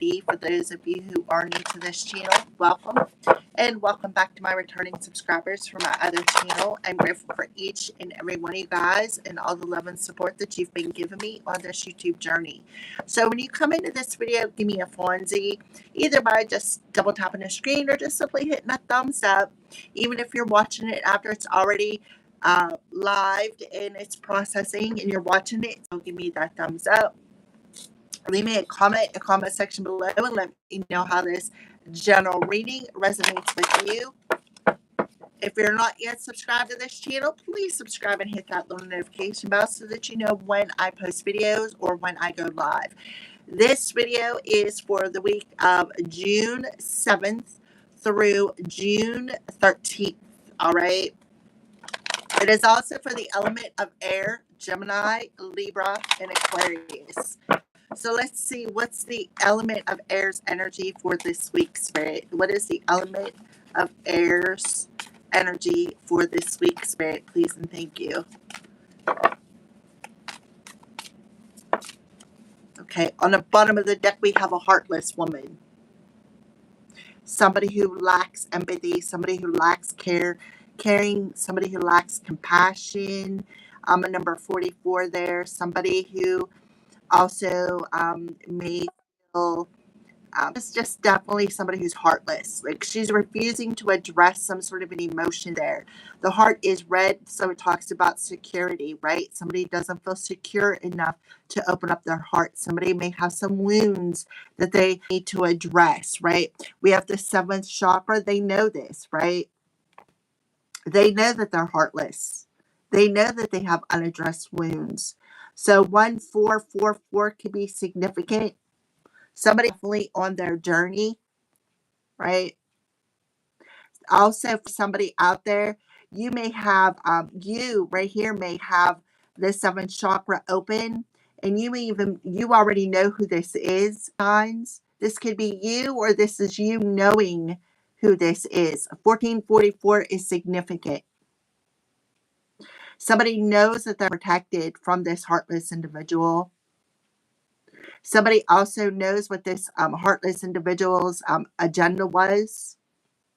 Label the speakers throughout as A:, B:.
A: For those of you who are new to this channel, welcome. And welcome back to my returning subscribers from my other channel. I'm grateful for each and every one of you guys and all the love and support that you've been giving me on this YouTube journey. So when you come into this video, give me a Fonzie, either by just double tapping the screen or just simply hitting a thumbs up. Even if you're watching it after it's already live and it's processing and you're watching it, so give me that thumbs up. Leave me a comment in the comment section below and let me know how this general reading resonates with you. If you're not yet subscribed to this channel, please subscribe and hit that little notification bell so that you know when I post videos or when I go live. This video is for the week of June 7th through June 13th. All right. It is also for the element of air, Gemini, Libra, and Aquarius. So let's see, what's the element of air's energy for this week, Spirit? What is the element of air's energy for this week, Spirit? Please and thank you. Okay, on the bottom of the deck, we have a heartless woman. Somebody who lacks empathy, somebody who lacks caring, somebody who lacks compassion. A number 44 there. Somebody who also may feel it's just definitely somebody who's heartless. Like she's refusing to address some sort of an emotion there. The heart is red, so it talks about security, right? Somebody doesn't feel secure enough to open up their heart. Somebody may have some wounds that they need to address, right? We have the 7th chakra. They know this, right? They know that they're heartless. They know that they have unaddressed wounds. So 1444 could be significant. Somebody definitely on their journey, right? Also, for somebody out there, you may have, you right here may have the 7th chakra open, and you already know who this is, signs. This could be you, or this is you knowing who this is. 1444 is significant. Somebody knows that they're protected from this heartless individual. Somebody also knows what this heartless individual's agenda was,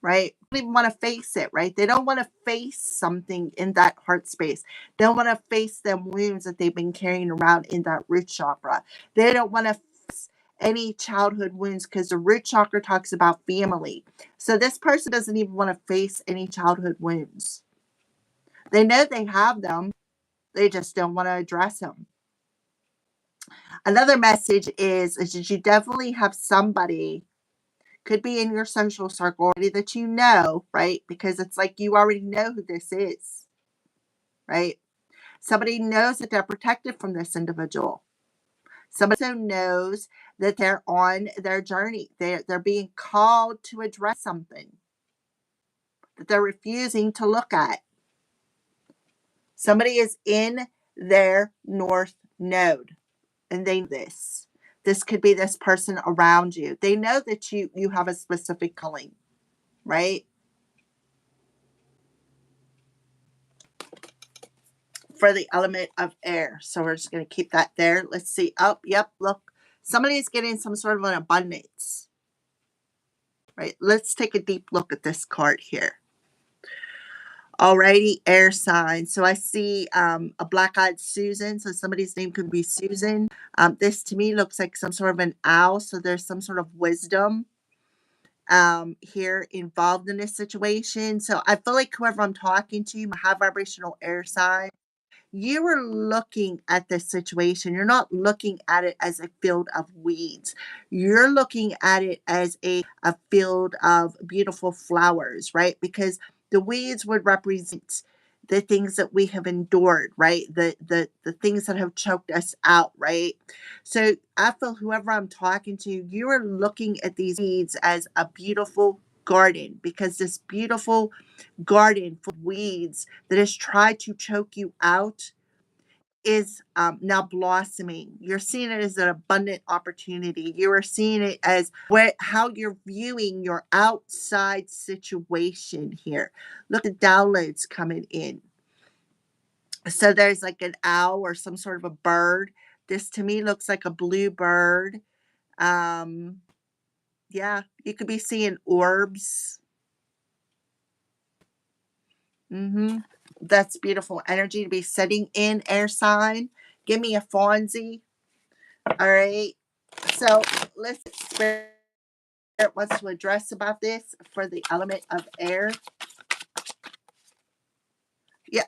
A: right? They don't even want to face it, right? They don't want to face something in that heart space. They don't want to face them wounds that they've been carrying around in that root chakra. They don't want to face any childhood wounds because the root chakra talks about family. So this person doesn't even want to face any childhood wounds. They know they have them. They just don't want to address them. Another message is that you definitely have somebody, could be in your social circle that you know, right? Because it's like you already know who this is, right? Somebody knows that they're protected from this individual. Somebody also knows that they're on their journey. They're being called to address something that they're refusing to look at. Somebody is in their north node, and they know this. This could be this person around you. They know that you have a specific calling, right? For the element of air. So we're just going to keep that there. Let's see. Oh, yep, look. Somebody's getting some sort of an abundance, right? Let's take a deep look at this card here. Alrighty, air sign. So I see a black-eyed Susan. So somebody's name could be Susan. This to me looks like some sort of an owl. So there's some sort of wisdom here involved in this situation. So I feel like whoever I'm talking to, my high vibrational air sign, you are looking at this situation. You're not looking at it as a field of weeds. You're looking at it as a field of beautiful flowers, right? Because the weeds would represent the things that we have endured, right? The things that have choked us out, right? So I feel whoever I'm talking to, you are looking at these weeds as a beautiful garden, because this beautiful garden full of weeds that has tried to choke you out is now blossoming. You're seeing it as an abundant opportunity. You are seeing it as how you're viewing your outside situation here. Look at downloads coming in. So there's like an owl or some sort of a bird. This to me looks like a blue bird. Yeah, you could be seeing orbs. That's beautiful energy to be sitting in, air sign. Give me a Fonzie. All right. So let's Spirit wants to address about this for the element of air. Yeah.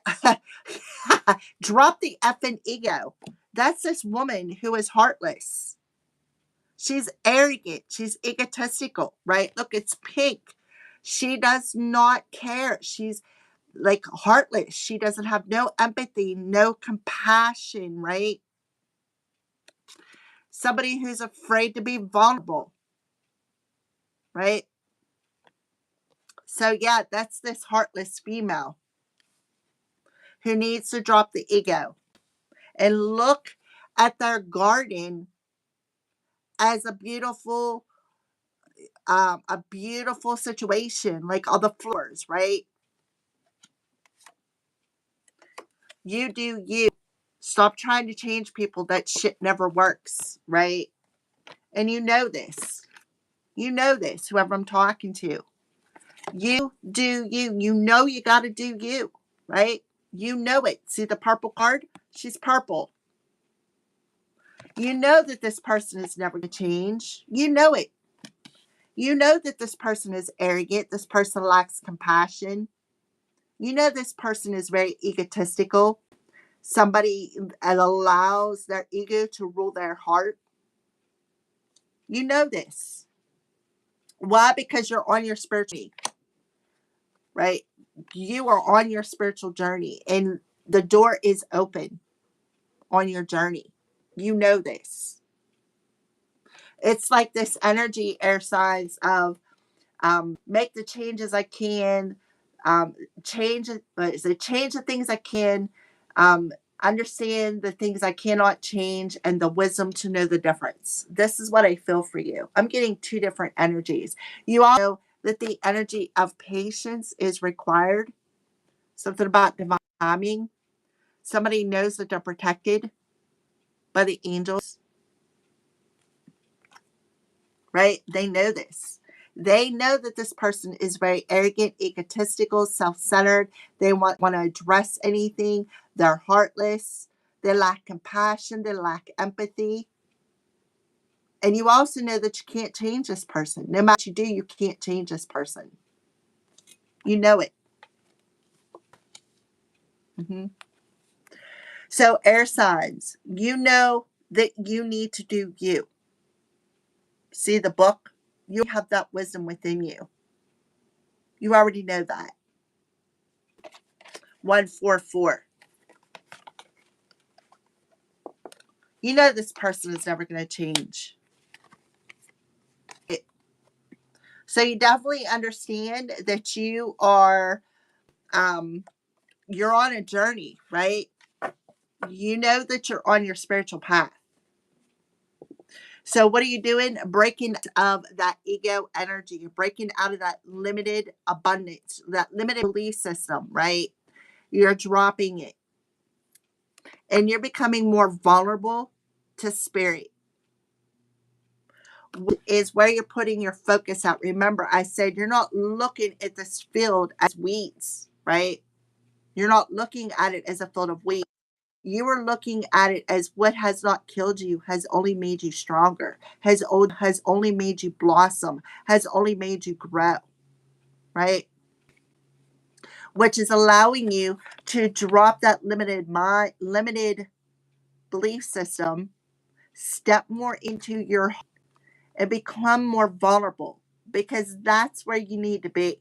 A: Drop the effing ego. That's this woman who is heartless. She's arrogant. She's egotistical, right? Look, it's pink. She does not care. She's like heartless. She doesn't have no empathy, no compassion, right? Somebody who's afraid to be vulnerable, right? So, yeah, that's this heartless female who needs to drop the ego and look at their garden as a beautiful situation, like all the flowers, right? You do you. Stop trying to change people. That shit never works, right? And you know this. You know this, whoever I'm talking to. You do you. You know you got to do you, right? You know it. See the purple card? She's purple. You know that this person is never going to change. You know it. You know that this person is arrogant. This person lacks compassion. You know this person is very egotistical. Somebody that allows their ego to rule their heart. You know this. Why? Because you're on your spiritual journey, right? You are on your spiritual journey and the door is open on your journey. You know this. It's like this energy, air signs of make the changes I can, change change the things I can, um, understand the things I cannot change, and the wisdom to know the difference. This is what I feel for you. I'm getting two different energies. You all know that the energy of patience is required. Something about divine timing. Somebody knows that they're protected by the angels, right? They know this. They know that this person is very arrogant, egotistical, self-centered. They want to address anything. They're heartless. They lack compassion. They lack empathy. And you also know that you can't change this person. No matter what you do, you can't change this person. You know it. hmm So, air signs, you know that you need to do you. See the book? You have that wisdom within you. You already know that. 144. You know this person is never going to change. So you definitely understand that you're on a journey, right? You know that you're on your spiritual path. So what are you doing? Breaking out of that ego energy. You're breaking out of that limited abundance, that limited belief system, right? You're dropping it. And you're becoming more vulnerable to spirit. Is where you're putting your focus out. Remember, I said you're not looking at this field as weeds, right? You're not looking at it as a field of weeds. You are looking at it as what has not killed you has only made you stronger, has only made you blossom, has only made you grow, right? Which is allowing you to drop that limited belief system, step more into your heart, and become more vulnerable because that's where you need to be.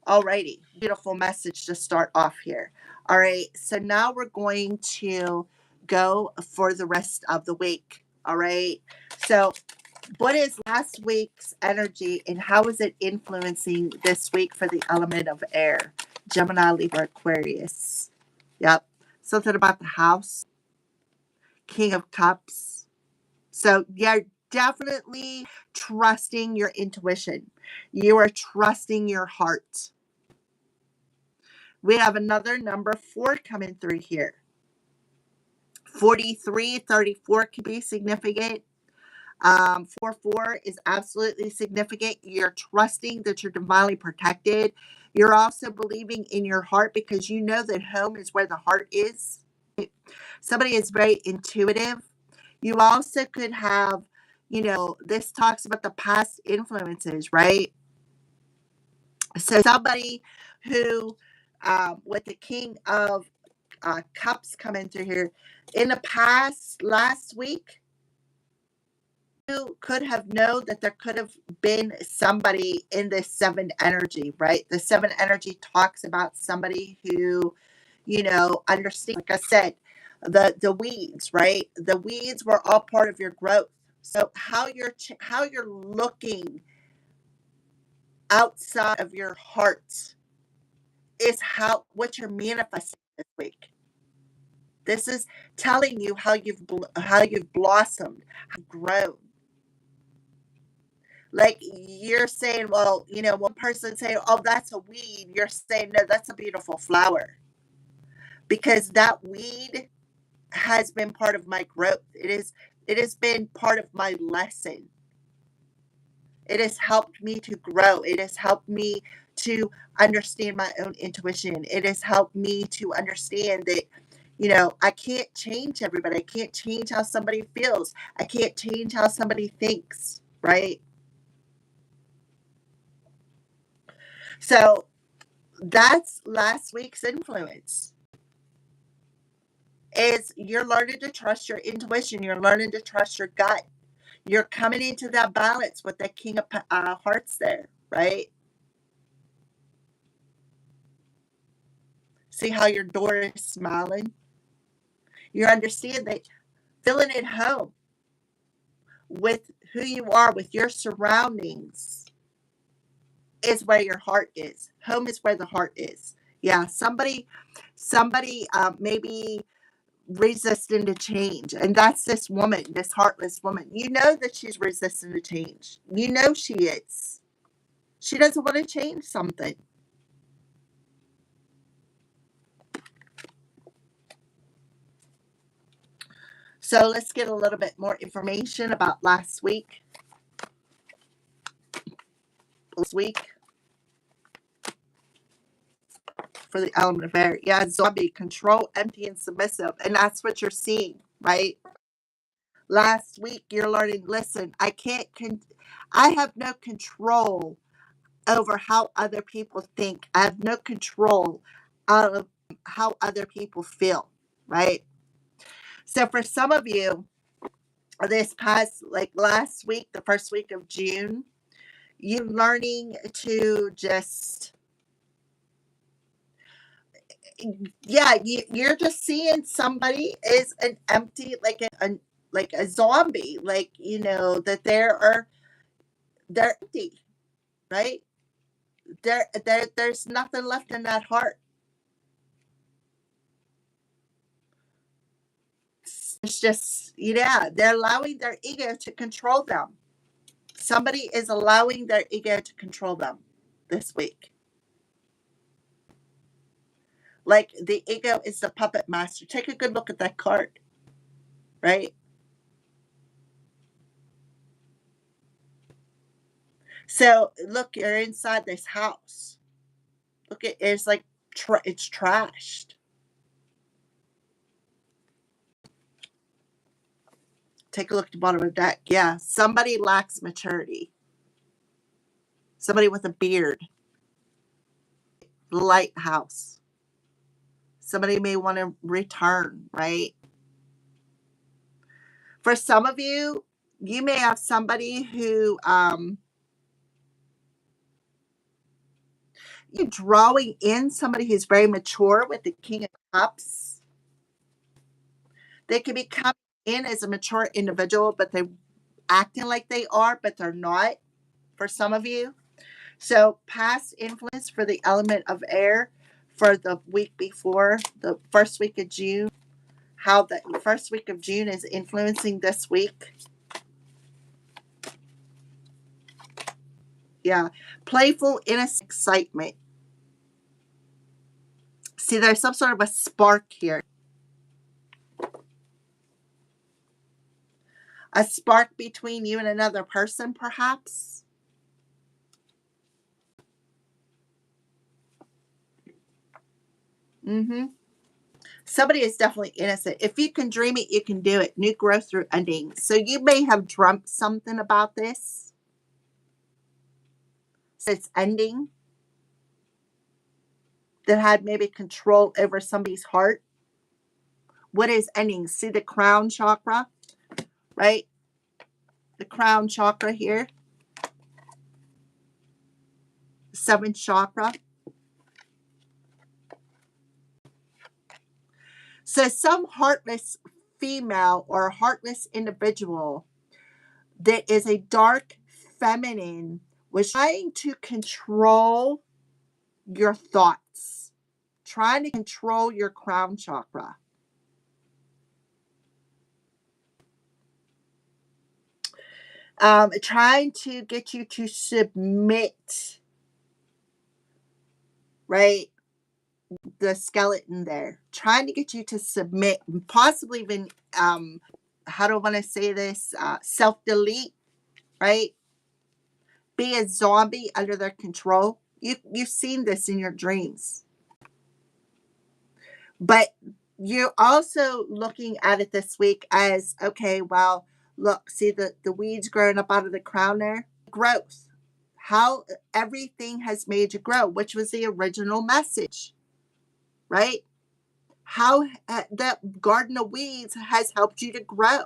A: Alrighty, beautiful message to start off here. All right, so now we're going to go for the rest of the week. All right, so what is last week's energy and how is it influencing this week for the element of air? Gemini, Libra, Aquarius. Yep, something about the house, King of Cups. So you're definitely trusting your intuition. You are trusting your heart. We have another number 4 coming through here. 43, 34 can be significant. 4 is absolutely significant. You're trusting that you're divinely protected. You're also believing in your heart because you know that home is where the heart is. Somebody is very intuitive. You also could have, this talks about the past influences, right? So somebody who, with the King of Cups coming through here, in the past, last week, you could have known that there could have been somebody in this 7 energy, right? The 7 energy talks about somebody who, understand, like I said, the weeds, right? The weeds were all part of your growth. So how you're looking outside of your heart is what you're manifesting this week. This is telling you how you've blossomed, how you've grown. Like you're saying, well, one person saying, oh, that's a weed. You're saying, no, that's a beautiful flower. Because that weed has been part of my growth. It has been part of my lesson. It has helped me to grow. It has helped me to understand my own intuition. It has helped me to understand that, I can't change everybody. I can't change how somebody feels. I can't change how somebody thinks, right? So that's last week's influence. Is you're learning to trust your intuition. You're learning to trust your gut. You're coming into that balance with that King of Hearts there, right? See how your door is smiling? You understand that feeling at home with who you are, with your surroundings, is where your heart is. Home is where the heart is. Yeah, somebody maybe resisting to change. And that's this woman, this heartless woman. You know that she's resisting to change. You know she is. She doesn't want to change something. So let's get a little bit more information about last week. Last week for the element of air. Yeah, zombie, control, empty, and submissive. And that's what you're seeing, right? Last week you're learning, listen, I have no control over how other people think. I have no control of how other people feel, right? So for some of you, this past, like last week, the first week of June, you learning to just, yeah, you're just seeing somebody is an empty, like a zombie, like, that they're empty, right? There's nothing left in that heart. It's just, yeah, they're allowing their ego to control them. Somebody is allowing their ego to control them this week. Like the ego is the puppet master. Take a good look at that card, right? So look, you're inside this house. Look, it's like it's trashed. Take a look at the bottom of the deck. Yeah, somebody lacks maturity. Somebody with a beard. Lighthouse. Somebody may want to return, right? For some of you, you may have somebody who you're drawing in somebody who's very mature with the King of Cups. They could be coming in as a mature individual, but they're acting like they are, but they're not for some of you. So past influence for the element of air for the week before, the first week of June, how the first week of June is influencing this week. Yeah, playful, innocent excitement. See, there's some sort of a spark here. A spark between you and another person, perhaps. Mm-hmm. Somebody is definitely innocent. If you can dream it, you can do it. New growth through ending. So you may have dreamt something about this. So it's ending that had maybe control over somebody's heart. What is ending? See the crown chakra, right? The crown chakra here. Seventh chakra. So some heartless female or heartless individual that is a dark feminine was trying to control your thoughts, trying to control your crown chakra. Trying to get you to submit, right? The skeleton there, trying to get you to submit, possibly even, how do I want to say this? Self delete, right? Be a zombie under their control. You've seen this in your dreams, but you're also looking at it this week as okay. Well, look, see the weeds growing up out of the crown there, growth. How everything has made you grow, which was the original message, right? How that garden of weeds has helped you to grow,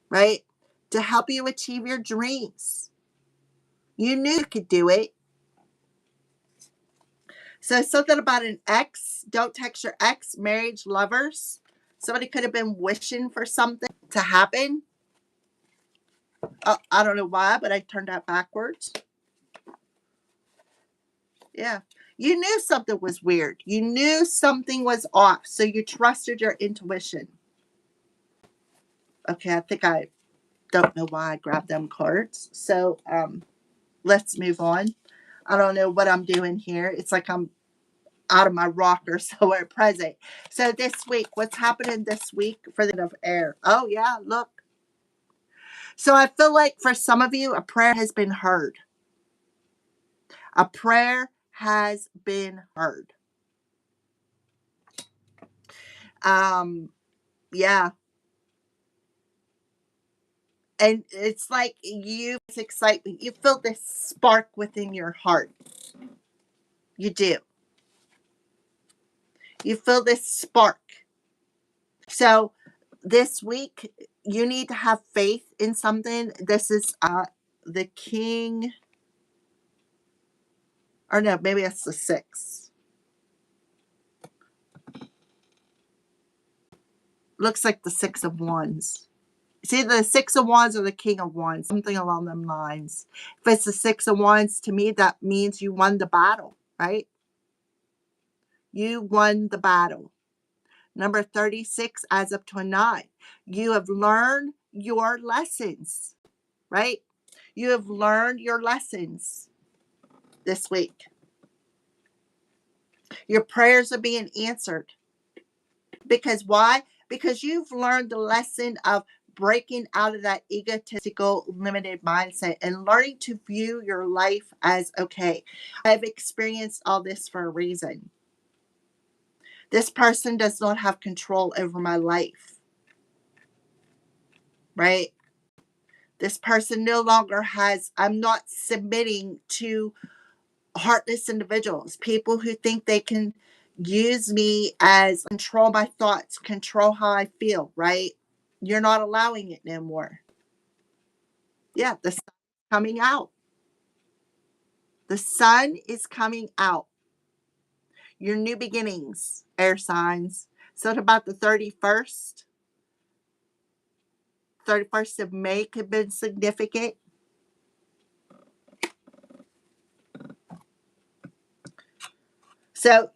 A: right? To help you achieve your dreams. You knew you could do it. So something about an ex, don't text your ex, marriage, lovers. Somebody could have been wishing for something to happen. Oh, I don't know why, but I turned that backwards. Yeah. You knew something was weird. You knew something was off. So you trusted your intuition. Okay, I think I don't know why I grabbed them cards. So let's move on. I don't know what I'm doing here. It's like I'm out of my rocker, so we're present. So this week, what's happening this week for the of air? Oh yeah, look. So I feel like for some of you, a prayer has been heard. A prayer has been heard. Um, yeah. And it's like it's excitement. You feel this spark within your heart. You do. You feel this spark. So this week, you need to have faith in something. This is the king, or no, maybe it's the six. Looks like the six of wands. It's either the six of wands or the king of wands, something along them lines. If it's the six of wands, to me, that means you won the battle, right? You won the battle. Number 36 adds up to a 9. You have learned your lessons, right? You have learned your lessons this week. Your prayers are being answered. Because why? Because you've learned the lesson of breaking out of that egotistical, limited mindset and learning to view your life as okay. I've experienced all this for a reason. This person does not have control over my life, right? This person no longer has, I'm not submitting to heartless individuals, people who think they can use me as control my thoughts, control how I feel, right? You're not allowing it no more. Yeah, the sun is coming out. The sun is coming out. Your new beginnings, air signs. So at about the 31st of May could have been significant. So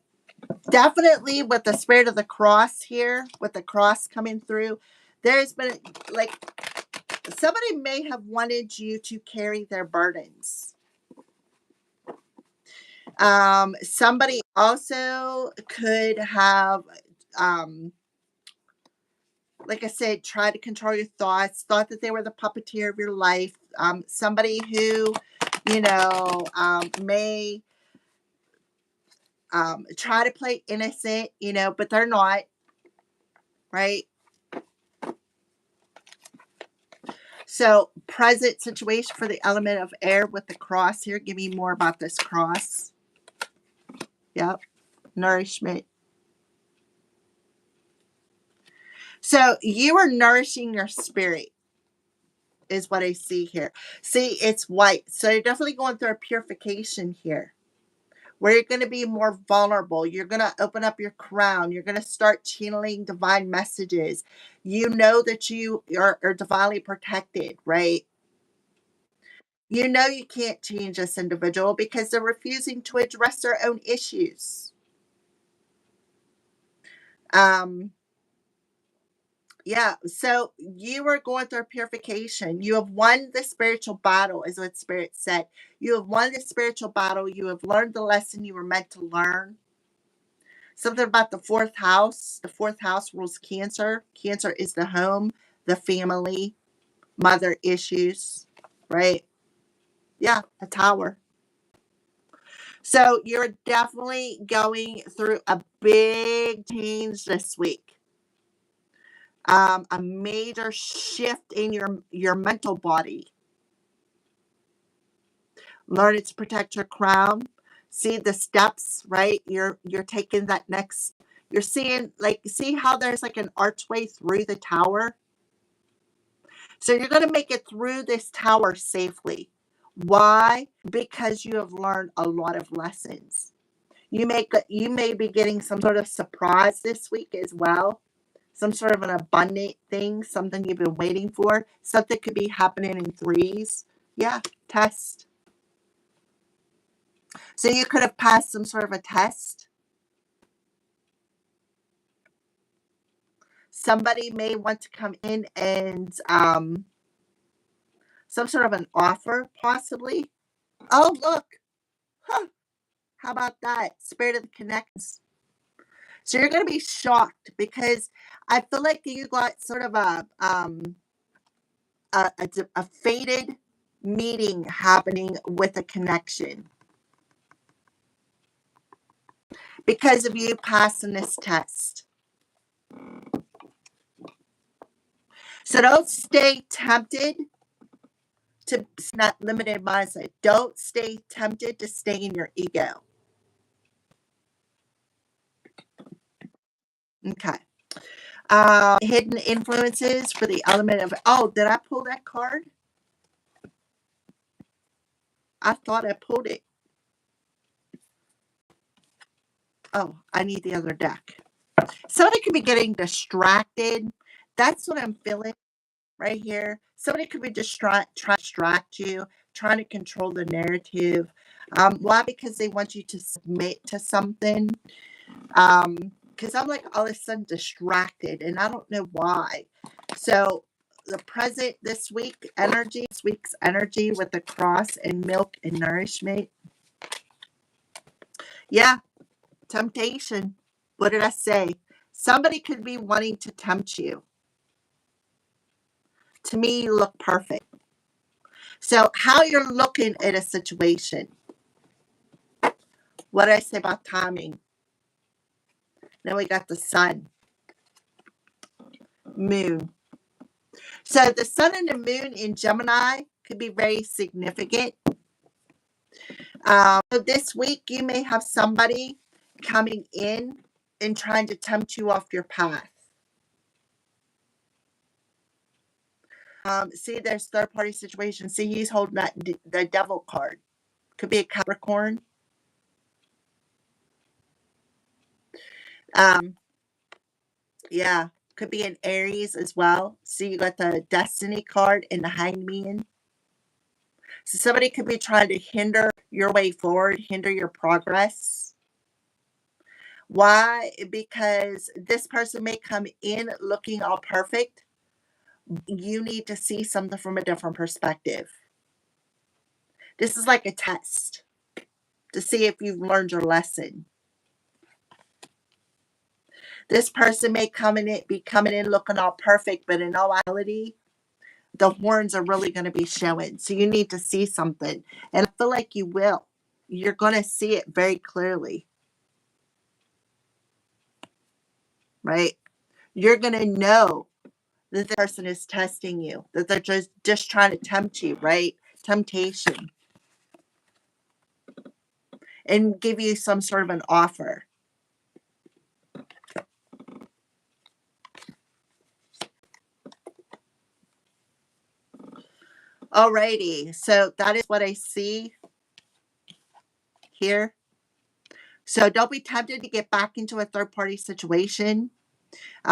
A: definitely with the spirit of the cross here, with the cross coming through, there's been like somebody may have wanted you to carry their burdens. Somebody also could have, um, like I said, try to control your thoughts, thought that they were the puppeteer of your life. Somebody who, may try to play innocent, but they're not, right? So, present situation for the element of air with the cross here. Give me more about this cross. Yep. Nourishment. So, you are nourishing your spirit, is what I see here. See, it's white. So, you're definitely going through a purification here, where you're going to be more vulnerable. You're going to open up your crown. You're going to start channeling divine messages. You know that you are divinely protected, right? You know you can't change this individual because they're refusing to address their own issues. Um, yeah, so you are going through purification. You have won the spiritual battle, is what Spirit said. You have won the spiritual battle. You have learned the lesson you were meant to learn. Something about the fourth house. The fourth house rules Cancer. Cancer is the home, the family, mother issues, right? Yeah, a tower. So you're definitely going through a big change this week. A major shift in your mental body. Learning to protect your crown. See the steps, right? You're taking that next. You're seeing, like, see how there's like an archway through the tower. So you're going to make it through this tower safely. Why? Because you have learned a lot of lessons. You may be getting some sort of surprise this week as well. Some sort of an abundant thing, something you've been waiting for. Something could be happening in threes. Yeah, test. So you could have passed some sort of a test. Somebody may want to come in and some sort of an offer, possibly. Oh, look. Huh. How about that? Spirit of the connections. So you're going to be shocked because I feel like you got sort of a fated meeting happening with a connection because of you passing this test. So don't stay tempted to not limited mindset. Don't stay tempted to stay in your ego. Okay. Hidden influences for the element of, oh, did I pull that card? I thought I pulled it. Oh, I need the other deck. Somebody could be getting distracted. That's what I'm feeling right here. Somebody could be trying to distract you, trying to control the narrative. Why? Because they want you to submit to something. Because I'm like all of a sudden distracted, and I don't know why. So the present this week's energy with the cross and milk and nourishment. Yeah, temptation. What did I say? Somebody could be wanting to tempt you. To me, you look perfect. So, how you're looking at a situation. What did I say about timing? Then we got the sun, moon. So, the sun and the moon in Gemini could be very significant. So this week, you may have somebody coming in and trying to tempt you off your path. See, there's third party situation. See, he's holding that the devil card. Could be a Capricorn. Um, yeah, could be an Aries as well. See, you got the Destiny card and the Hangman. So somebody could be trying to hinder your way forward, hinder your progress. Why? Because this person may come in looking all perfect. You need to see something from a different perspective. This is like a test to see if you've learned your lesson. This person may be coming in looking all perfect, but in all reality, the horns are really going to be showing. So you need to see something. And I feel like you will. You're going to see it very clearly, right? You're going to know that the person is testing you, that they're just trying to tempt you, right? Temptation. And give you some sort of an offer. Alrighty, so that is what I see here. So don't be tempted to get back into a third party situation,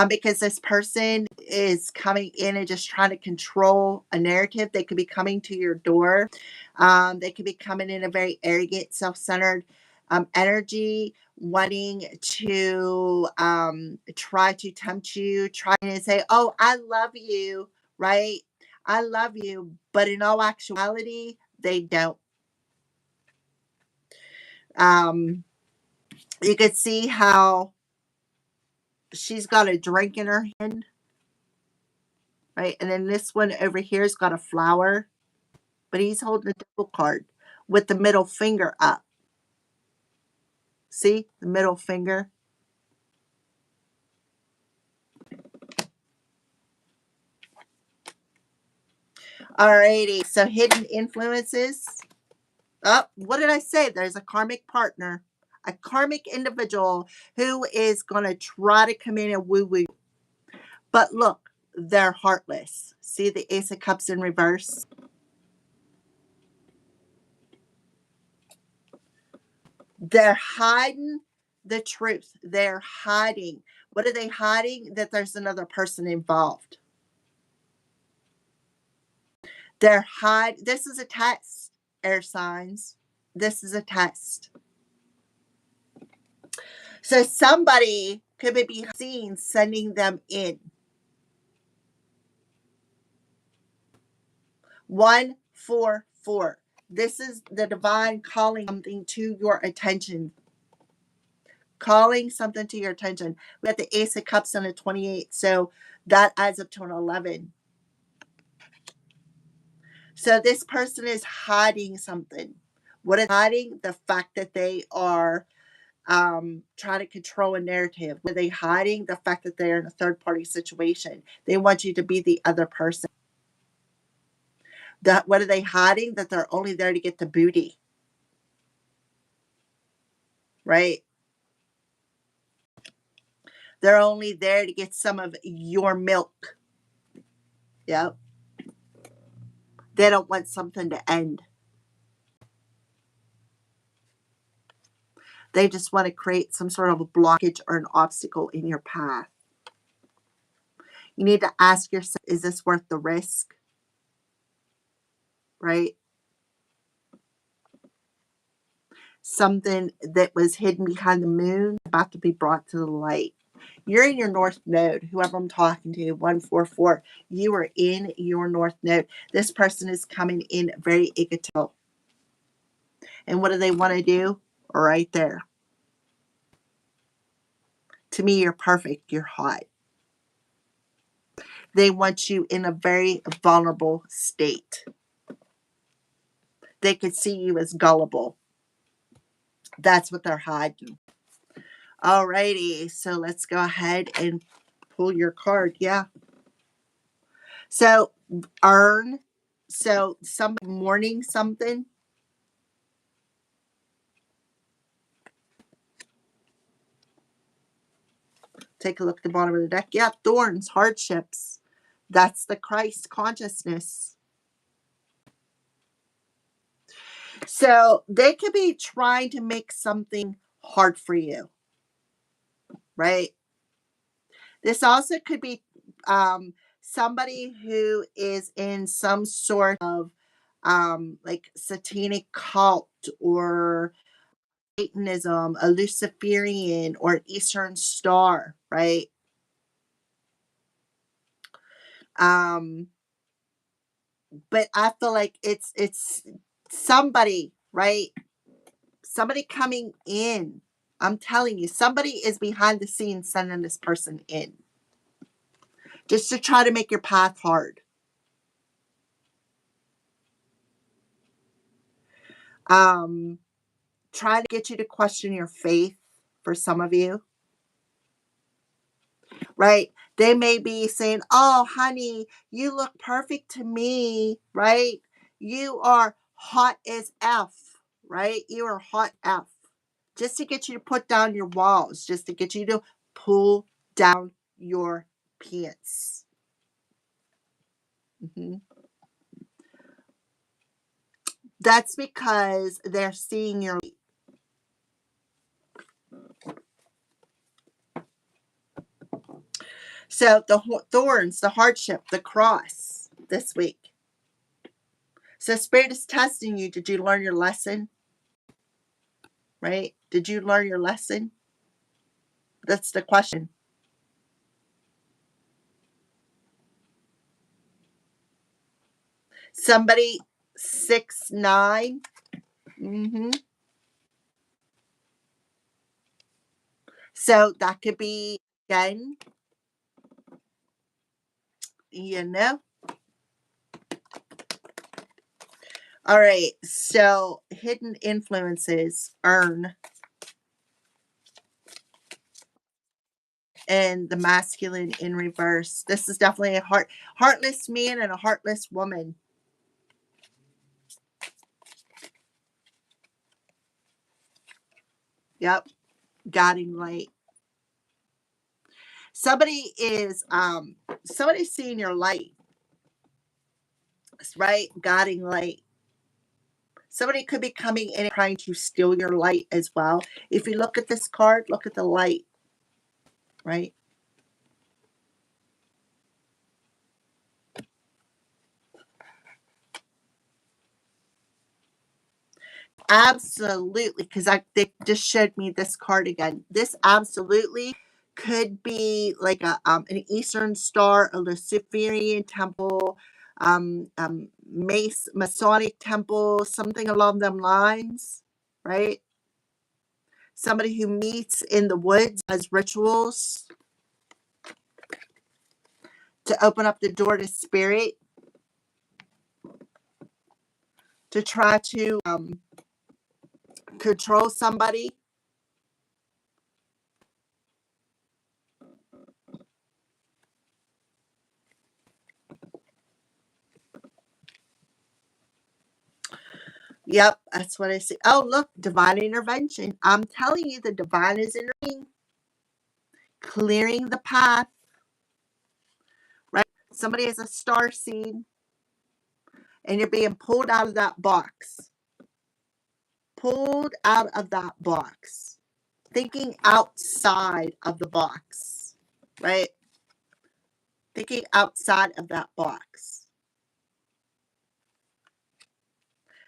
A: because this person is coming in and just trying to control a narrative. They could be coming to your door. They could be coming in a very arrogant, self centered energy, wanting to try to tempt you, trying to say, "Oh, I love you," right? I love you. But in all actuality, they don't. Um, you could see how she's got a drink in her hand, right? And then this one over here's got a flower, but he's holding a devil card with the middle finger up. See the middle finger? Alrighty, so hidden influences. Oh, what did I say? There's a karmic partner, a karmic individual who is going to try to come in and woo woo. But look, they're heartless. See the Ace of Cups in reverse? They're hiding the truth. They're hiding. What are they hiding? That there's another person involved. This is a test, air signs. This is a test. So somebody could be seen sending them in. 144. This is the divine calling something to your attention. Calling something to your attention. We have the Ace of Cups on a 28. So that adds up to an 11. So this person is hiding something. What is hiding? The fact that they are trying to control a narrative. Were they hiding? The fact that they're in a third party situation. They want you to be the other person. What are they hiding? That they're only there to get the booty. Right? They're only there to get some of your milk. Yep. They don't want something to end. They just want to create some sort of a blockage or an obstacle in your path. You need to ask yourself, is this worth the risk? Right? Something that was hidden behind the moon about to be brought to the light. You're in your north node, whoever I'm talking to, 144. You are in your north node. This person is coming in very egotistical. And what do they want to do? Right there. To me, you're perfect. You're hot. They want you in a very vulnerable state. They could see you as gullible. That's what they're hiding. Alrighty, so let's go ahead and pull your card. Yeah. So earn. So somebody mourning something. Take a look at the bottom of the deck. Yeah, thorns, hardships. That's the Christ consciousness. So they could be trying to make something hard for you, right? This also could be somebody who is in some sort of like satanic cult or Satanism, a Luciferian or an Eastern Star, right? Um, but I feel like it's somebody, right? Somebody coming in. I'm telling you, somebody is behind the scenes sending this person in just to try to make your path hard. Try to get you to question your faith for some of you, right? They may be saying, oh, honey, you look perfect to me, right? You are hot as F, right? You are hot F. Just to get you to put down your walls, just to get you to pull down your pants. Mm-hmm. That's because they're seeing your light. So the thorns, the hardship, the cross this week. So Spirit is testing you. Did you learn your lesson? Right? Did you learn your lesson? That's the question. Somebody 6'9". Mm-hmm. So that could be, again, you know. All right. So hidden influences, earn, and the masculine in reverse. This is definitely a heartless man and a heartless woman. Yep. Guiding light. Somebody is somebody's seeing your light, right? Guiding light. Somebody could be coming in and trying to steal your light as well. If you look at this card, look at the light, right? Absolutely, because they just showed me this card again. This absolutely could be like an Eastern Star, a Luciferian temple, Masonic temple, something along them lines, right? Somebody who meets in the woods as rituals to open up the door to spirit, to try to control somebody. Yep, that's what I see. Oh, look, divine intervention. I'm telling you, the divine is intervening, clearing the path, right? Somebody has a star seed, and you're being pulled out of that box. Pulled out of that box. Thinking outside of the box, right? Thinking outside of that box.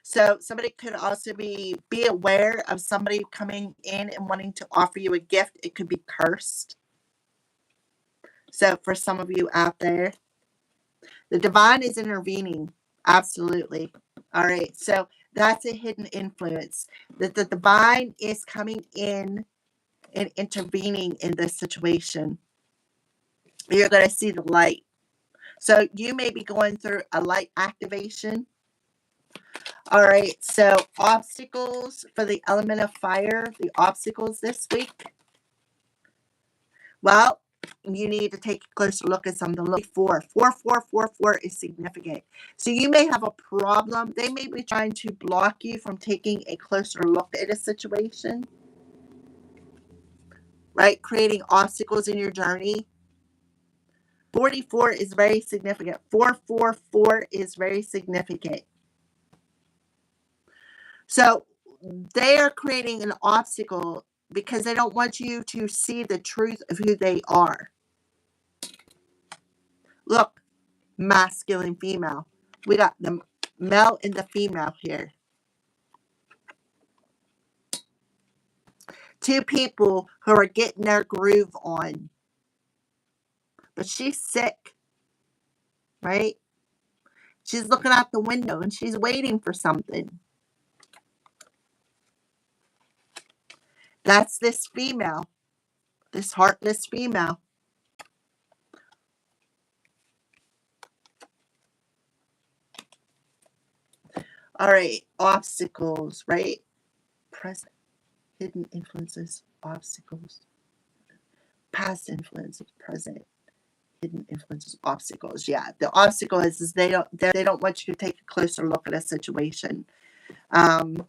A: So somebody could also be aware of somebody coming in and wanting to offer you a gift. It could be cursed. So for some of you out there, the divine is intervening. Absolutely. All right. So that's a hidden influence. That the divine is coming in and intervening in this situation. You're going to see the light. So you may be going through a light activation. All right. So obstacles for the element of fire, the obstacles this week. Well, you need to take a closer look at something. Look, 4 is significant. So you may have a problem. They may be trying to block you from taking a closer look at a situation, right? Creating obstacles in your journey. 44 is very significant. 444 is very significant. So they are creating an obstacle because they don't want you to see the truth of who they are. Look, masculine, female. We got the male and the female here. Two people who are getting their groove on. But she's sick, right? She's looking out the window and she's waiting for something. That's this female, this heartless female. All right, obstacles, right? Present, hidden influences, obstacles, past influences, present, hidden influences, obstacles. Yeah, the obstacle is they don't want you to take a closer look at a situation. Um,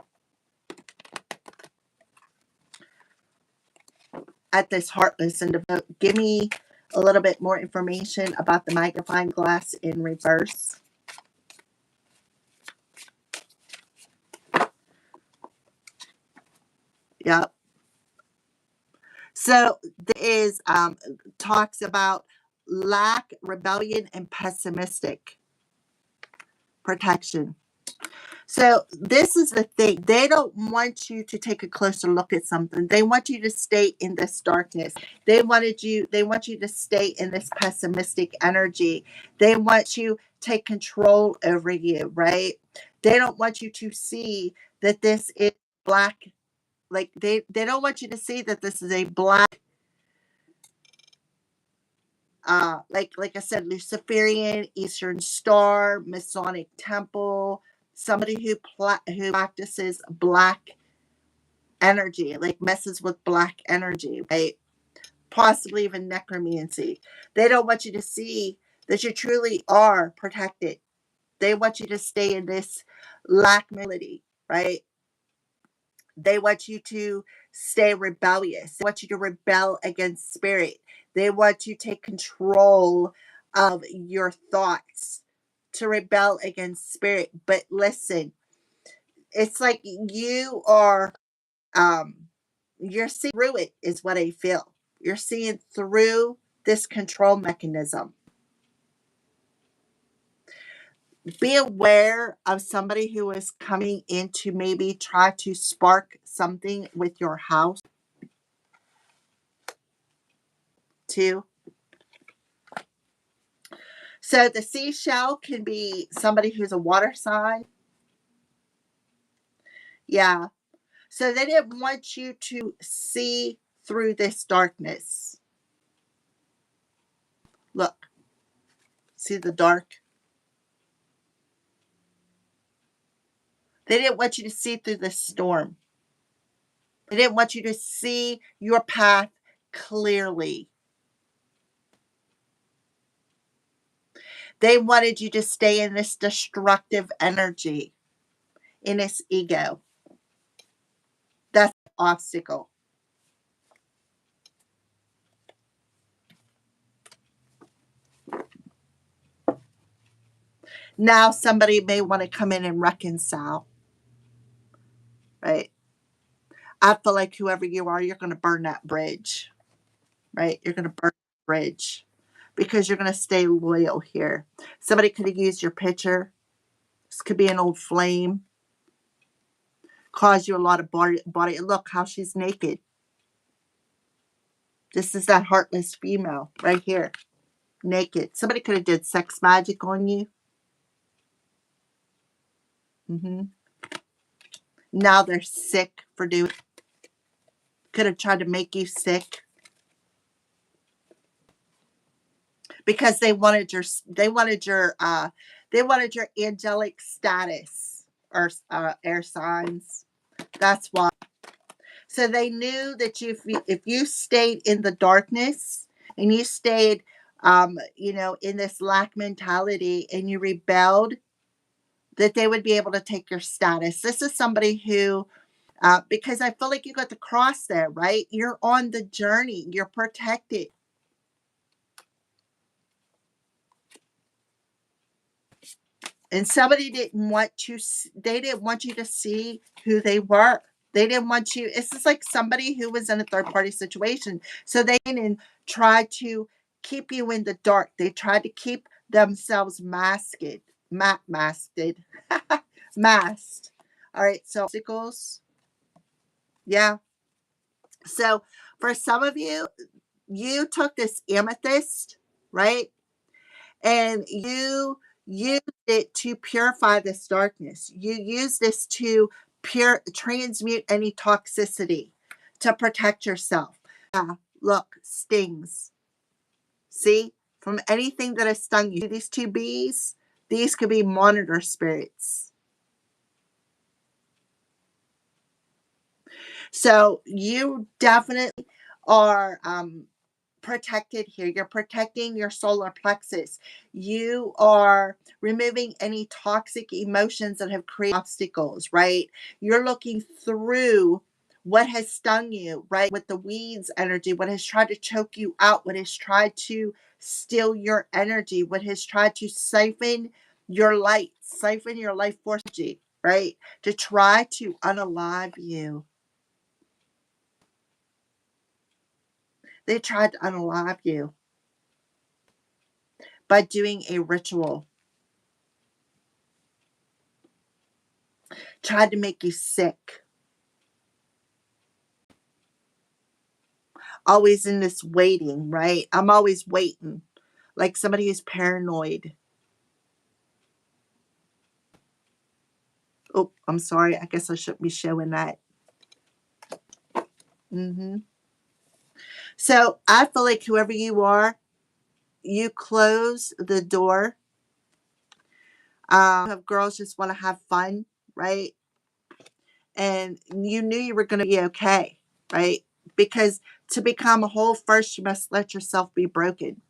A: at this heartless individual, give me a little bit more information about the magnifying glass in reverse. Yep. So there is talks about lack, rebellion, and pessimistic protection. So this is the thing. They don't want you to take a closer look at something. They want you to stay in this darkness. They want you to stay in this pessimistic energy. They want you to take control over you, right? They don't want you to see that this is black. Like they don't want you to see that this is a black like I said, Luciferian, Eastern Star, Masonic Temple, somebody who practices black energy, like messes with black energy, right? Possibly even necromancy. They don't want you to see that you truly are protected. They want you to stay in this lack mentality, right? They want you to stay rebellious. They want you to rebel against spirit. They want to take control of your thoughts, to rebel against spirit. But listen, it's like um you're seeing through it is what I feel. You're seeing through this control mechanism. Be aware of somebody who is coming in to maybe try to spark something with your house too. So the seashell can be somebody who's a water sign. Yeah. So they didn't want you to see through this darkness. Look, see the dark? They didn't want you to see through the storm. They didn't want you to see your path clearly. They wanted you to stay in this destructive energy, in this ego. That's the obstacle. Now somebody may want to come in and reconcile, right? I feel like whoever you are, you're going to burn that bridge, right? You're going to burn the bridge because you're going to stay loyal here. Somebody could have used your picture. This could be an old flame, cause you a lot of body. Look how she's naked. This is that heartless female right here, naked. Somebody could have did sex magic on you. Now they're sick for doing. Could have tried to make you sick because they wanted your angelic status or air signs. That's why. So they knew that if you stayed in the darkness and you stayed, in this lack mentality and you rebelled, that they would be able to take your status. This is somebody who, because I feel like you got the cross there, right? You're on the journey. You're protected. And somebody they didn't want you to see who they were. They didn't want you. It's just like somebody who was in a third party situation. So they didn't try to keep you in the dark. They tried to keep themselves masked, masked, masked. All right. So obstacles. Yeah. So for some of you, you took this amethyst, right? And you used it to purify this darkness. You use this to transmute any toxicity. to protect yourself. Yeah, look, stings. See? From anything that has stung you. These two bees, these could be monitor spirits. So you definitely are protected here. You're protecting your solar plexus. You are removing any toxic emotions that have created obstacles, right? You're looking through what has stung you, right? With the weeds energy, what has tried to choke you out, what has tried to steal your energy, what has tried to siphon your light, siphon your life force energy, right? To try to unalive you. They tried to unalive you by doing a ritual, tried to make you sick. Always in this waiting, right? I'm always waiting, like somebody who's paranoid. Oh, I'm sorry. I guess I shouldn't be showing that. So I feel like whoever you are, you close the door. Have girls just want to have fun, right? And you knew you were going to be okay, right? Because to become whole, first you must let yourself be broken.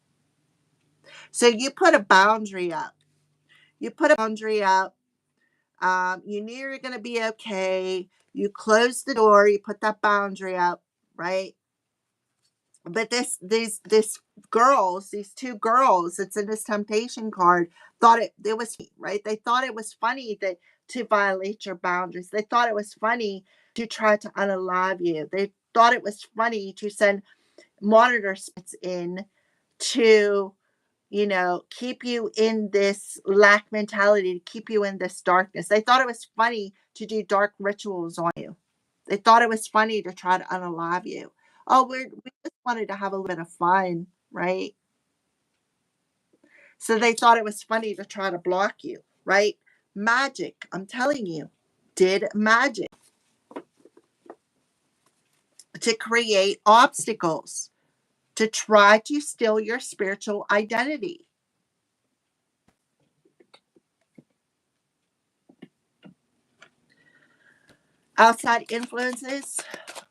A: So you put a boundary up. You put a boundary up. You knew you were going to be okay. You closed the door. You put that boundary up, right? But these girls, these two girls that's in this temptation card, thought it was right. They thought it was funny that to violate your boundaries. They thought it was funny to try to unalive you. They thought it was funny to send monitor spirits in to keep you in this lack mentality, to keep you in this darkness. They thought it was funny to do dark rituals on you. They thought it was funny to try to unalive you. Oh, we just wanted to have a little bit of fun, right? So they thought it was funny to try to block you, right? Magic, I'm telling you, did magic to create obstacles to try to steal your spiritual identity. Outside influences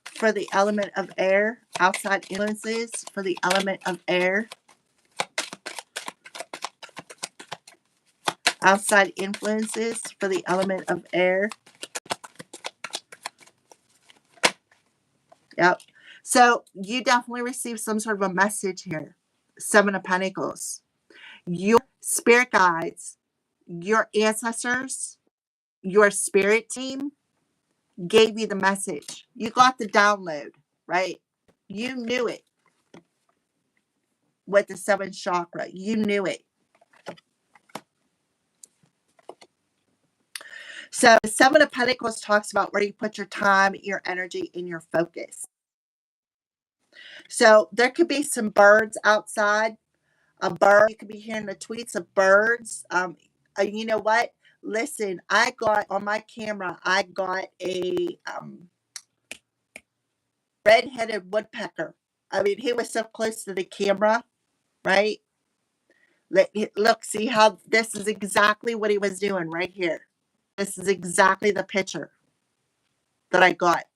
A: for the element of air. Outside influences for the element of air. Outside influences for the element of air. Yep. So you definitely received some sort of a message here. Seven of Pentacles. Your spirit guides, your ancestors, your spirit team gave you the message. You got the download, right? You knew it with the seventh chakra. You knew it. So the Seven of Pentacles talks about where you put your time, your energy, and your focus. So there could be some birds outside. A bird, you could be hearing the tweets of birds. You know what? Listen, I got on my camera, I got a red-headed woodpecker. I mean, he was so close to the camera, right? Look, see how this is exactly what he was doing right here. This is exactly the picture that I got.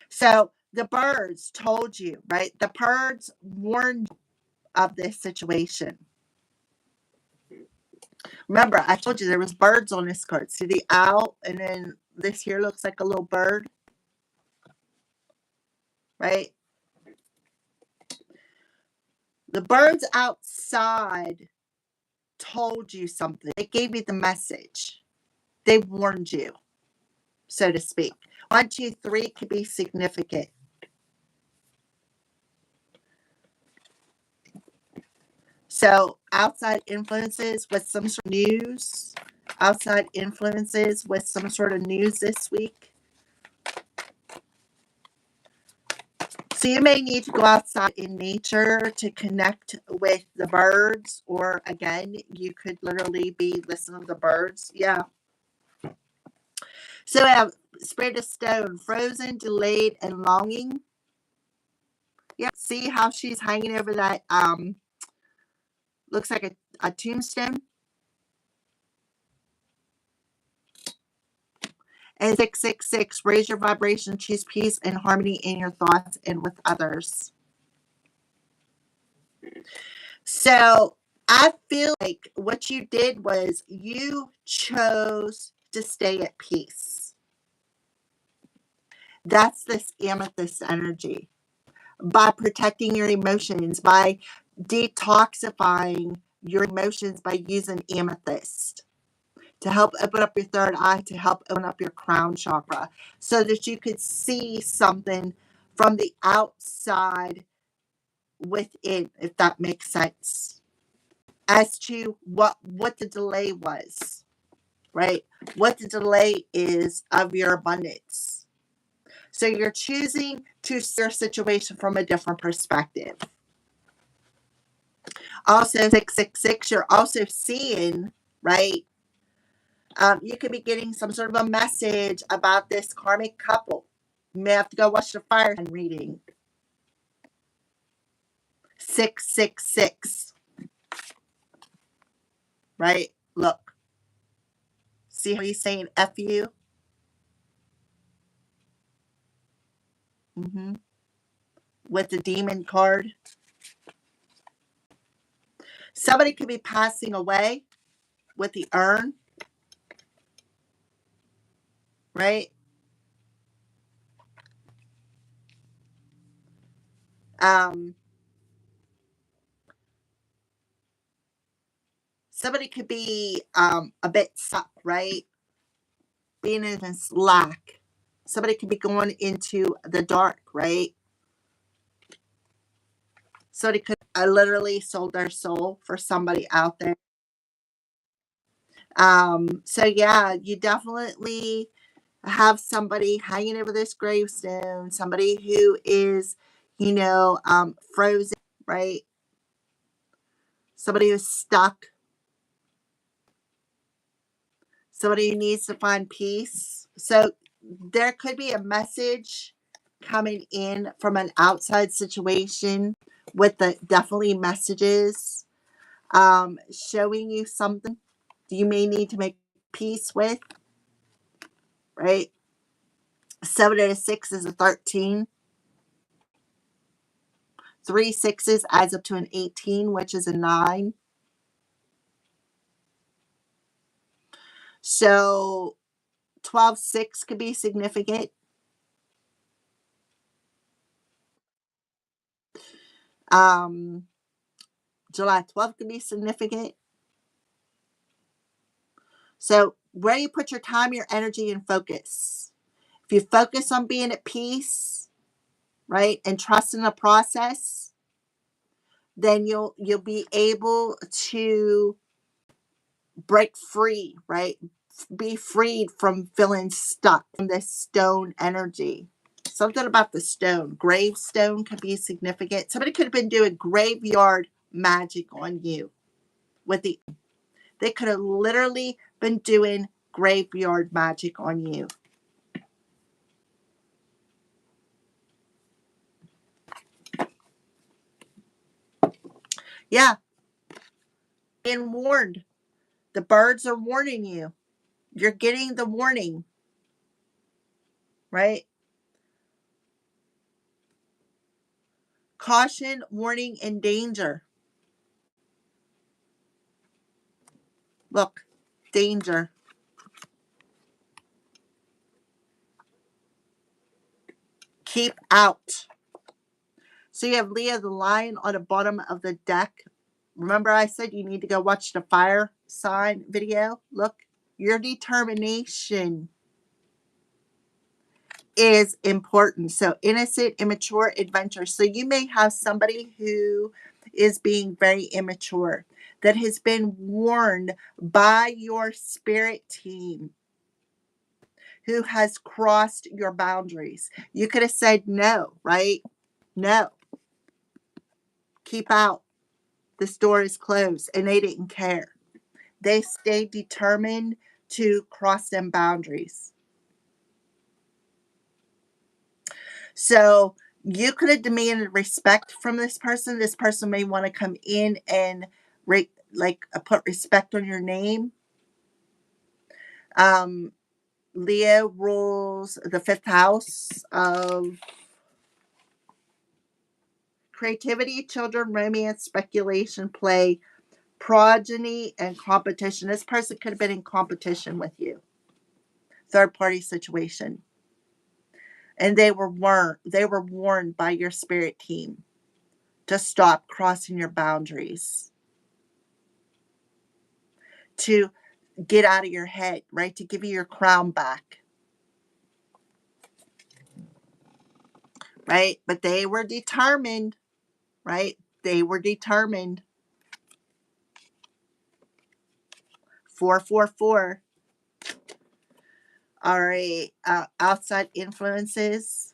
A: So the birds told you, right? The birds warned you of this situation. Remember, I told you there was birds on this card. See the owl, and then this here looks like a little bird, right? The birds outside told you something. They gave you the message. They warned you, so to speak. 1, 2, 3 could be significant. So outside influences with some sort of news. Outside influences with some sort of news this week. So you may need to go outside in nature to connect with the birds, or again, you could literally be listening to the birds. Yeah. So we have Spirit of Stone, frozen, delayed, and longing. Yeah, see how she's hanging over that, looks like a tombstone. And 666, raise your vibration, choose peace and harmony in your thoughts and with others. So I feel like what you did was you chose to stay at peace. That's this amethyst energy. By protecting your emotions, by detoxifying your emotions by using amethyst to help open up your third eye, to help open up your crown chakra, so that you could see something from the outside within, if that makes sense, as to what the delay was, right? What the delay is of your abundance. So you're choosing to see your situation from a different perspective. Also, 666, you're also seeing, right? You could be getting some sort of a message about this karmic couple. You may have to go watch the fire sign reading. 666, right? Look, see how he's saying F you? With the demon card. Somebody could be passing away with the urn, right? Somebody could be a bit stuck, right? Being in a slack. Somebody could be going into the dark, right? Somebody could literally sold their soul for somebody out there. So yeah, you definitely have somebody hanging over this gravestone, somebody who is, frozen, right? Somebody who's stuck, somebody who needs to find peace. So there could be a message coming in from an outside situation with the definitely messages showing you something you may need to make peace with, right? 7 out of 6 is a 13. 3 sixes adds up to an 18, which is a 9. So 12-6 could be significant. July 12th could be significant. So where you put your time, your energy, and focus. If you focus on being at peace, right, and trust in the process, then you'll be able to break free, right? Be freed from feeling stuck from this stone energy. Something about the stone. Gravestone could be significant. Somebody could have been doing graveyard magic on you with they could have literally been doing graveyard magic on you. Yeah. Being warned. The birds are warning you. You're getting the warning. Right? Caution, warning, and danger. Look, danger. Keep out. So you have Leah the lion on the bottom of the deck. Remember I said you need to go watch the fire sign video? Look, your determination is important. So innocent, immature, adventure. So you may have somebody who is being very immature that has been warned by your spirit team who has crossed your boundaries. You could have said no, right? No. Keep out. This door is closed, and they didn't care. They stayed determined to cross them boundaries. So you could have demanded respect from this person. This person may want to come in and put respect on your name. Leo rules the fifth house of creativity, children, romance, speculation, play, progeny, and competition. This person could have been in competition with you. Third party situation. And they were warned by your spirit team to stop crossing your boundaries, to get out of your head, right? To give you your crown back. Right? But they were determined, right? They were determined. 444. All right. Outside influences.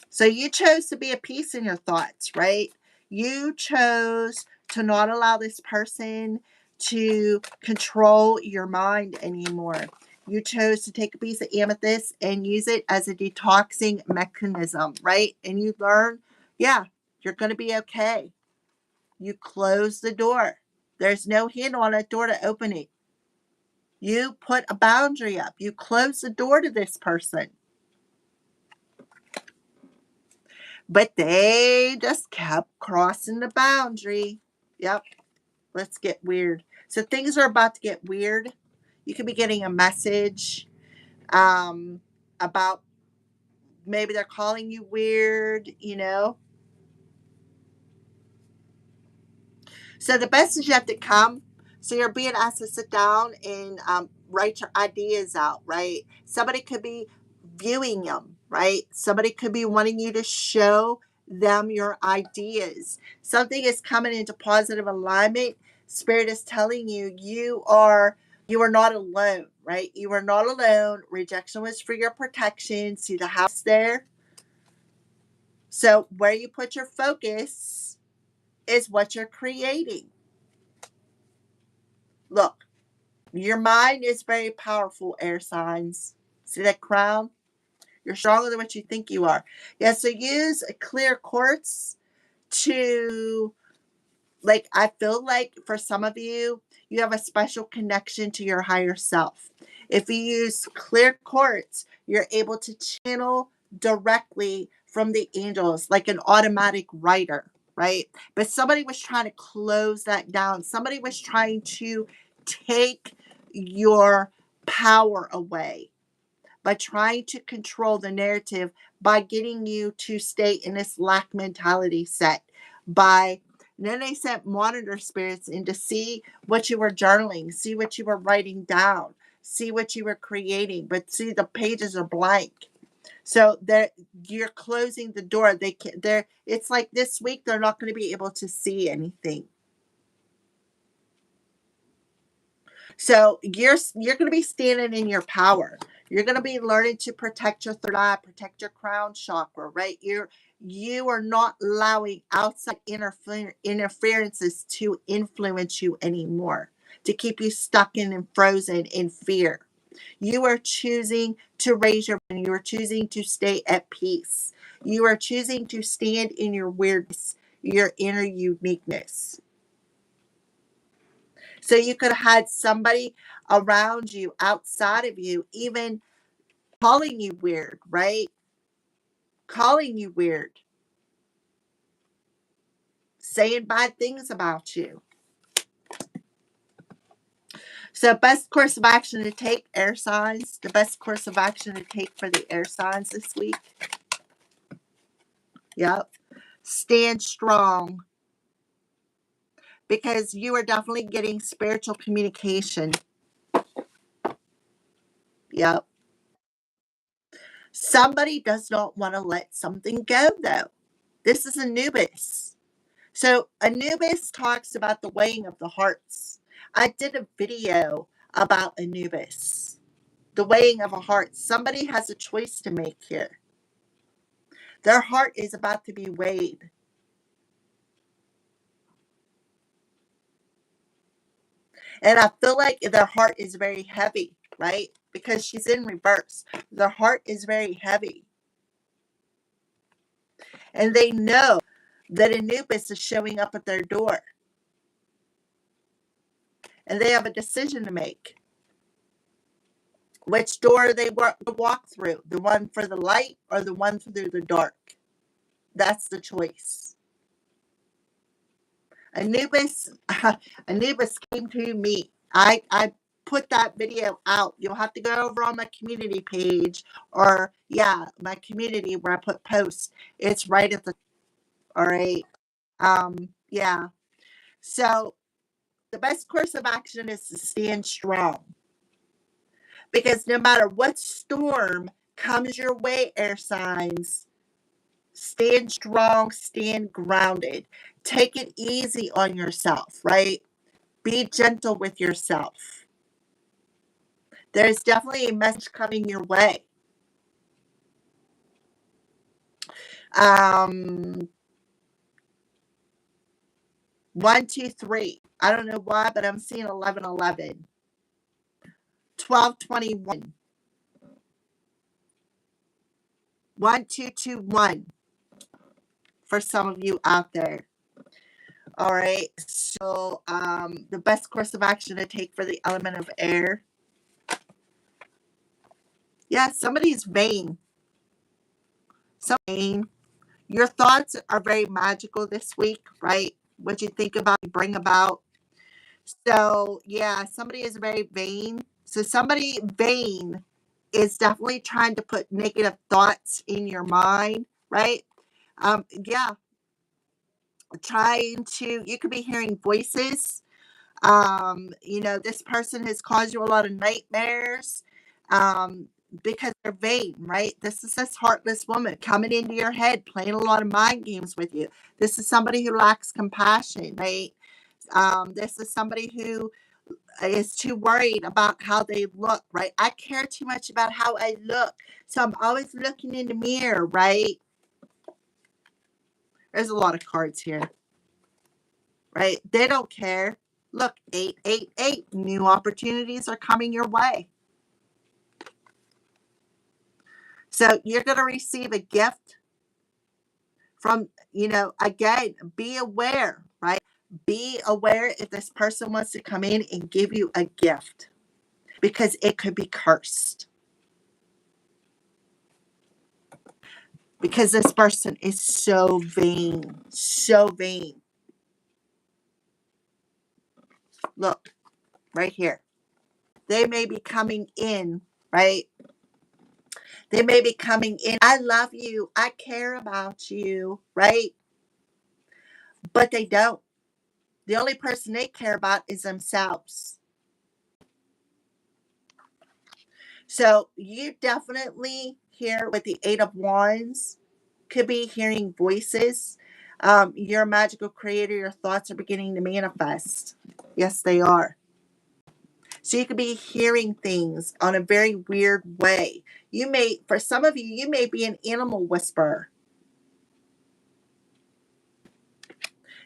A: So you chose to be at peace in your thoughts, right? You chose to not allow this person to control your mind anymore. You chose to take a piece of amethyst and use it as a detoxing mechanism, right? And you learn, yeah, you're going to be okay. You close the door. There's no handle on that door to open it. You put a boundary up. You close the door to this person. But they just kept crossing the boundary. Yep. Let's get weird. So things are about to get weird. You could be getting a message about maybe they're calling you weird, So the best is yet to come. So you're being asked to sit down and write your ideas out, right? Somebody could be viewing them, right? Somebody could be wanting you to show them your ideas. Something is coming into positive alignment. Spirit is telling you you are not alone, right? You are not alone. Rejection was for your protection. See the house there? So where you put your focus is what you're creating. Look, your mind is very powerful, air signs. See that crown? You're stronger than what you think you are. Yeah, so use a clear quartz to, I feel like for some of you, you have a special connection to your higher self. If you use clear quartz, you're able to channel directly from the angels like an automatic writer, right? But somebody was trying to close that down. Somebody was trying to take your power away by trying to control the narrative, by getting you to stay in this lack mentality set, by then they sent monitor spirits in to see what you were journaling, see what you were writing down, see what you were creating, but see the pages are blank. So you're closing the door. It's like this week they're not going to be able to see anything. So you're going to be standing in your power. You're going to be learning to protect your third eye, protect your crown chakra, right? You are not allowing outside interferences to influence you anymore, to keep you stuck in and frozen in fear. You are choosing to raise your mind. You are choosing to stay at peace. You are choosing to stand in your weirdness, your inner uniqueness. So you could have had somebody around you, outside of you, even calling you weird, right? Calling you weird. Saying bad things about you. So best course of action to take, air signs. The best course of action to take for the air signs this week. Yep. Stand strong. Because you are definitely getting spiritual communication. Yep. Somebody does not want to let something go, though. This is Anubis. So Anubis talks about the weighing of the hearts. I did a video about Anubis, the weighing of a heart. Somebody has a choice to make here. Their heart is about to be weighed. And I feel like their heart is very heavy, right? because she's in reverse. Their heart is very heavy. And they know that Anubis is showing up at their door. And they have a decision to make. Which door they walk through, the one for the light or the one through the dark. That's the choice. Anubis came to me. I put that video out. You'll have to go over on my community page, or my community where I put posts. It's right at the, all right. Yeah. So the best course of action is to stand strong. Because no matter what storm comes your way, air signs, stand strong, stand grounded. Take it easy on yourself, right? Be gentle with yourself. There's definitely a message coming your way. 1, 2, 3. I don't know why, but I'm seeing 11, 11. 12, 21. 1, 2, 2, 1. For some of you out there. All right. So the best course of action to take for the element of air. Yeah, somebody's vain. Your thoughts are very magical this week, right? What you think about, you bring about. So, yeah, somebody is very vain. So, somebody vain is definitely trying to put negative thoughts in your mind, right? Yeah, you could be hearing voices. This person has caused you a lot of nightmares. Because they're vain, right? This is this heartless woman coming into your head, playing a lot of mind games with you. This is somebody who lacks compassion, right? This is somebody who is too worried about how they look, right? I care too much about how I look. So I'm always looking in the mirror, right? There's a lot of cards here, right? They don't care. Look, 888. New opportunities are coming your way. So you're going to receive a gift from, again, be aware, right? Be aware if this person wants to come in and give you a gift, because it could be cursed. Because this person is so vain, so vain. Look, right here. They may be coming in, right? They may be coming in. I love you. I care about you, right? But they don't. The only person they care about is themselves. So you definitely here with the 8 of Wands could be hearing voices. You're a magical creator. Your thoughts are beginning to manifest. Yes, they are. So you could be hearing things on a very weird way. For some of you may be an animal whisperer.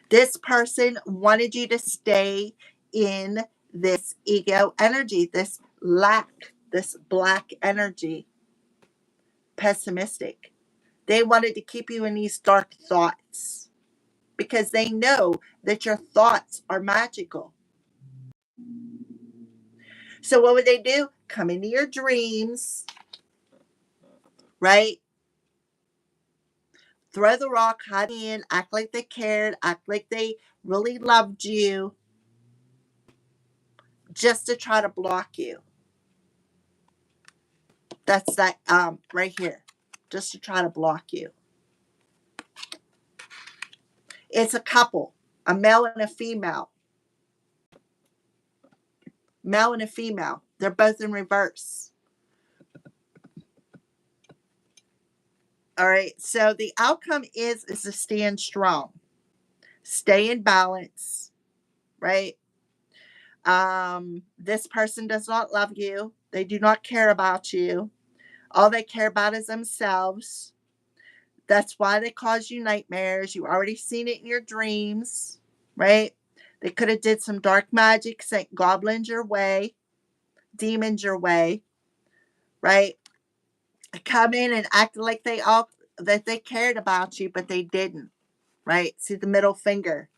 A: This person wanted you to stay in this ego energy, this lack, this black energy, pessimistic. They wanted to keep you in these dark thoughts because they know that your thoughts are magical. So what would they do? Come into your dreams, right? Throw the rock, hide in, act like they cared, act like they really loved you, just to try to block you. That's that right here, just to try to block you. It's a couple, a male and a female. Male and a female. They're both in reverse. All right. So the outcome is to stand strong. Stay in balance. Right? This person does not love you. They do not care about you. All they care about is themselves. That's why they cause you nightmares. You already seen it in your dreams, right? They could have did some dark magic, sent goblins your way, demons your way. right? Come in and act like that they cared about you, but they didn't, right? See the middle finger.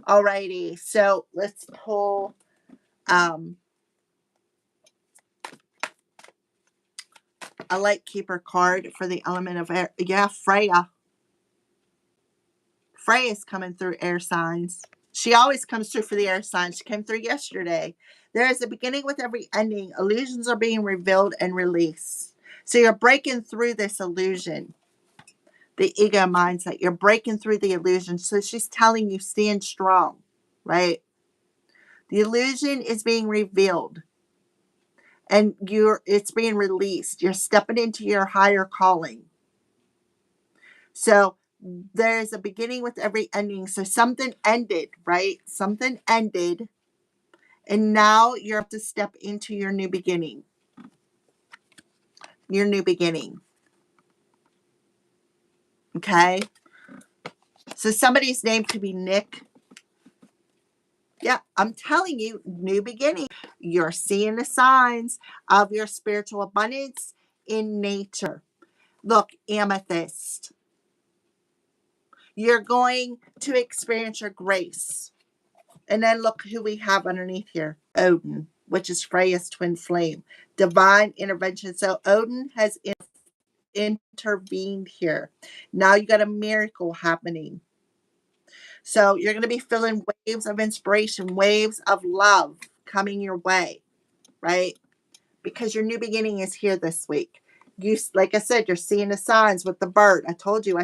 A: Alrighty, so let's pull a light keeper card for the element of air. Yeah, Freya. Freya's coming through air signs. She always comes through for the air signs. She came through yesterday. There is a beginning with every ending. Illusions are being revealed and released. So you're breaking through this illusion, the ego mindset. You're breaking through the illusion. So she's telling you, stand strong, right? The illusion is being revealed and it's being released. You're stepping into your higher calling. So there's a beginning with every ending. So something ended, right? Something ended. And now you have to step into your new beginning. Your new beginning. Okay? So somebody's name could be Nick. Yeah, I'm telling you, new beginning. You're seeing the signs of your spiritual abundance in nature. Look, amethyst. You're going to experience your grace. And then look who we have underneath here. Odin, which is Freya's twin flame. Divine intervention. So Odin has intervened here. Now you got a miracle happening. So you're going to be feeling waves of inspiration, waves of love coming your way, right? Because your new beginning is here this week. You, like I said, you're seeing the signs with the bird. I told you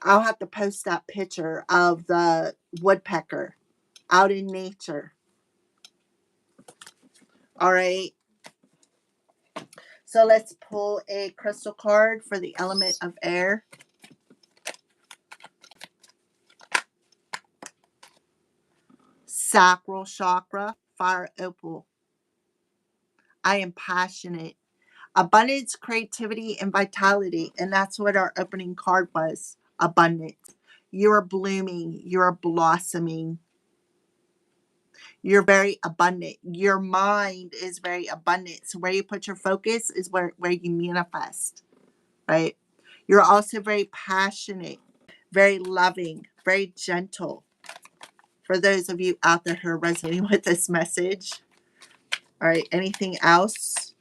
A: I'll have to post that picture of the woodpecker out in nature. All right. So let's pull a crystal card for the element of air. Sacral chakra, fire opal. I am passionate. Abundance, creativity, and vitality. And that's what our opening card was. Abundance. You are blooming. You are blossoming. You're very abundant. Your mind is very abundant. So where you put your focus is where you manifest, right? You're also very passionate, very loving, very gentle. For those of you out there who are resonating with this message. All right, anything else?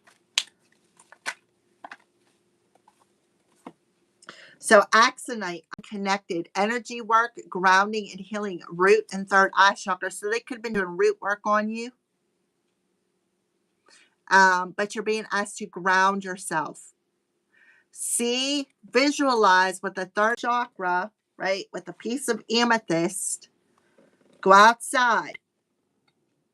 A: So Axonite, connected, energy work, grounding and healing, root and third eye chakra. So they could have been doing root work on you. But you're being asked to ground yourself. See, visualize with the third chakra, right? With a piece of amethyst. Go outside.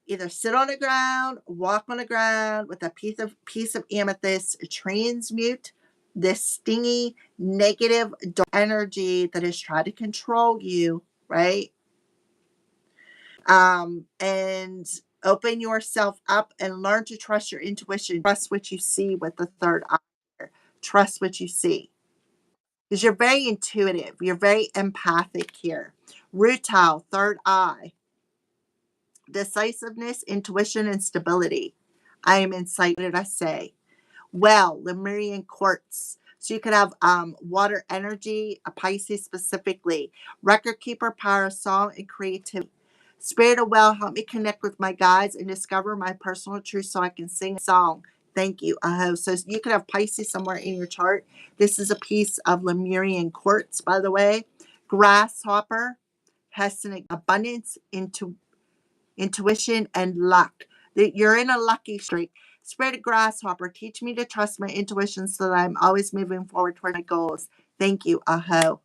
A: Either sit on the ground, walk on the ground with a piece of amethyst, transmute this stingy, negative energy that is trying to control you, right? And open yourself up and learn to trust your intuition. Trust what you see with the third eye. Trust what you see. Because you're very intuitive. You're very empathic here. Rutile, third eye. Decisiveness, intuition, and stability. I am excited, I say. Well, Lemurian quartz. So you could have water energy, a Pisces specifically. Record keeper, power, song, and creativity. Spirit of well, help me connect with my guides and discover my personal truth so I can sing a song. Thank you, Aho. So you could have Pisces somewhere in your chart. This is a piece of Lemurian quartz, by the way. Grasshopper has an abundance, intuition, and luck. You're in a lucky streak. Spirit of grasshopper, teach me to trust my intuition so that I'm always moving forward toward my goals. Thank you, Aho.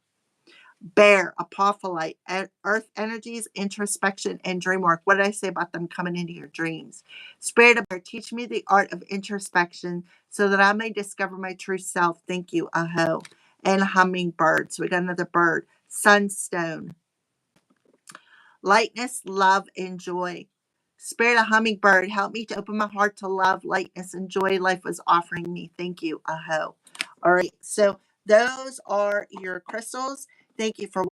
A: Bear, apophyllite, earth energies, introspection, and dream work. What did I say about them coming into your dreams? Spirit of bear, teach me the art of introspection so that I may discover my true self. Thank you, Aho. And hummingbird. So we got another bird. Sunstone. Lightness, love, and joy. Spirit of hummingbird, help me to open my heart to love, lightness, and joy life was offering me. Thank you, Aho. All right, so those are your crystals. Thank you for